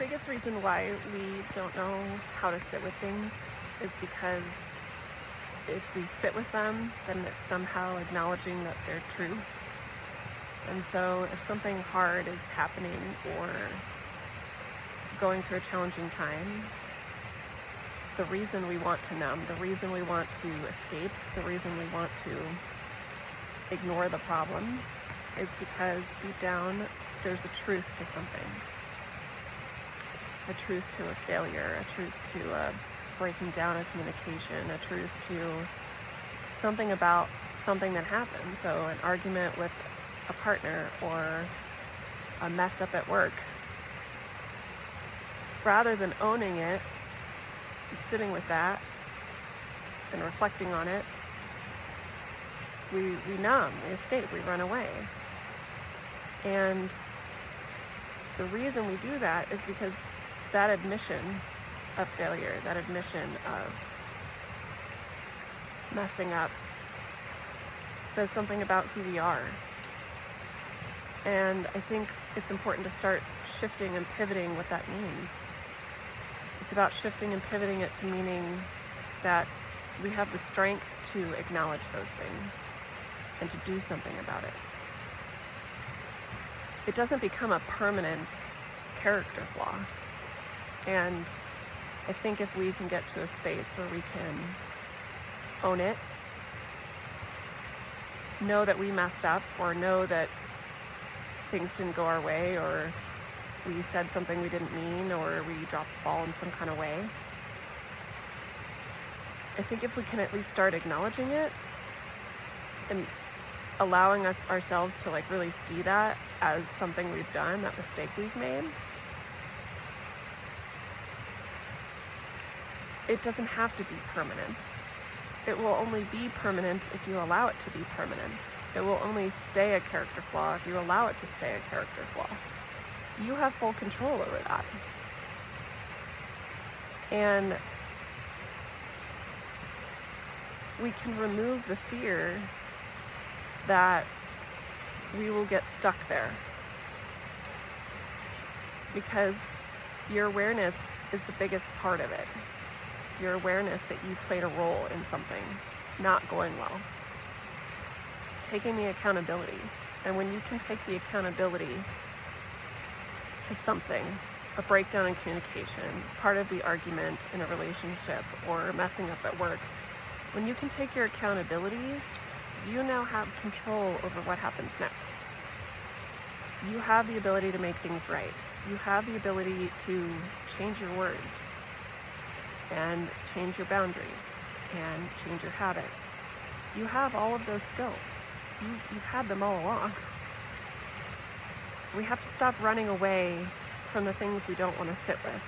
biggest reason why we don't know how to sit with things is because if we sit with them, then it's somehow acknowledging that they're true. And so if something hard is happening or going through a challenging time, the reason we want to numb, the reason we want to escape, the reason we want to ignore the problem is because deep down there's a truth to something. A truth to a failure, a truth to a breaking down of communication, a truth to something about something that happened. So an argument with a partner or a mess up at work. Rather than owning it, and sitting with that and reflecting on it, we numb, we escape, we run away. And the reason we do that is because that admission of failure, that admission of messing up, says something about who we are. And I think it's important to start shifting and pivoting what that means. It's about shifting and pivoting it to meaning that we have the strength to acknowledge those things and to do something about it. It doesn't become a permanent character flaw. And I think if we can get to a space where we can own it, know that we messed up, or know that things didn't go our way, or we said something we didn't mean, or we dropped the ball in some kind of way. I think if we can at least start acknowledging it and allowing ourselves to really see that as something we've done, that mistake we've made, it doesn't have to be permanent. It will only be permanent if you allow it to be permanent. It will only stay a character flaw if you allow it to stay a character flaw. You have full control over that. And we can remove the fear that we will get stuck there. Because your awareness is the biggest part of it. Your awareness that you played a role in something not going well. Taking the accountability. And when you can take the accountability to something, a breakdown in communication, part of the argument in a relationship, or messing up at work, when you can take your accountability, you now have control over what happens next. You have the ability to make things right. You have the ability to change your words and change your boundaries and change your habits. You have all of those skills. You've had them all along. We have to stop running away from the things we don't want to sit with,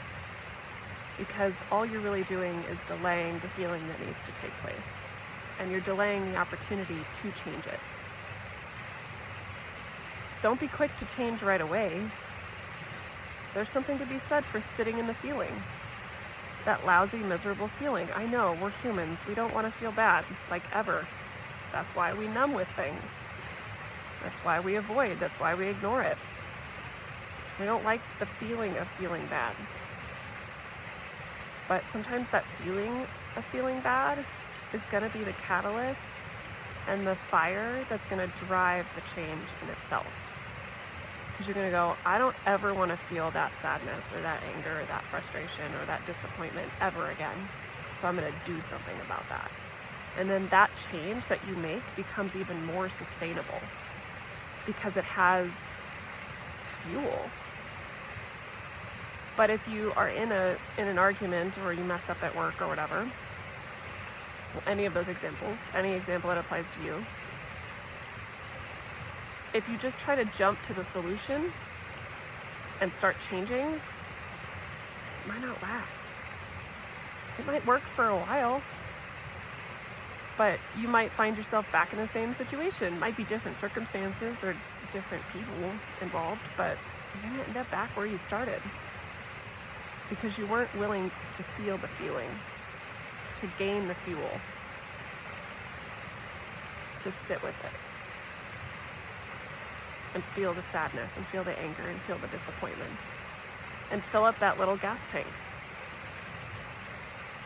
because all you're really doing is delaying the healing that needs to take place, and you're delaying the opportunity to change it. Don't be quick to change right away. There's something to be said for sitting in the feeling. That lousy, miserable feeling. I know, we're humans. We don't want to feel bad, ever. That's why we numb with things. That's why we avoid. That's why we ignore it. We don't like the feeling of feeling bad. But sometimes that feeling of feeling bad is going to be the catalyst and the fire that's going to drive the change in itself. Because you're going to go, I don't ever want to feel that sadness or that anger or that frustration or that disappointment ever again. So I'm going to do something about that. And then that change that you make becomes even more sustainable because it has fuel. But if you are in an argument, or you mess up at work or whatever, any of those examples, any example that applies to you, if you just try to jump to the solution and start changing, it might not last. It might work for a while, but you might find yourself back in the same situation. It might be different circumstances or different people involved, but you're going to end up back where you started because you weren't willing to feel the feeling, to gain the fuel, to sit with it and feel the sadness and feel the anger and feel the disappointment. and fill up that little gas tank.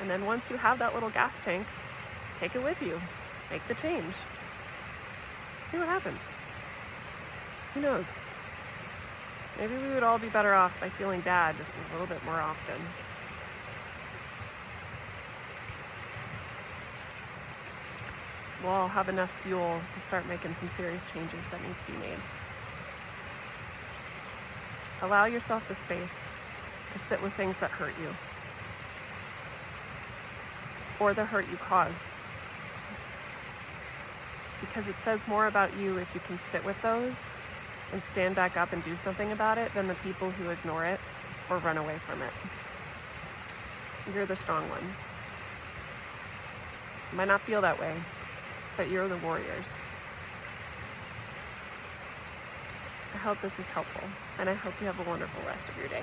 And then once you have that little gas tank, take it with you. Make the change. See what happens. Who knows? Maybe we would all be better off by feeling bad just a little bit more often. We'll all have enough fuel to start making some serious changes that need to be made. Allow yourself the space to sit with things that hurt you, or the hurt you cause. Because it says more about you if you can sit with those and stand back up and do something about it than the people who ignore it or run away from it. You're the strong ones. You might not feel that way, but you're the warriors. I hope this is helpful, and I hope you have a wonderful rest of your day.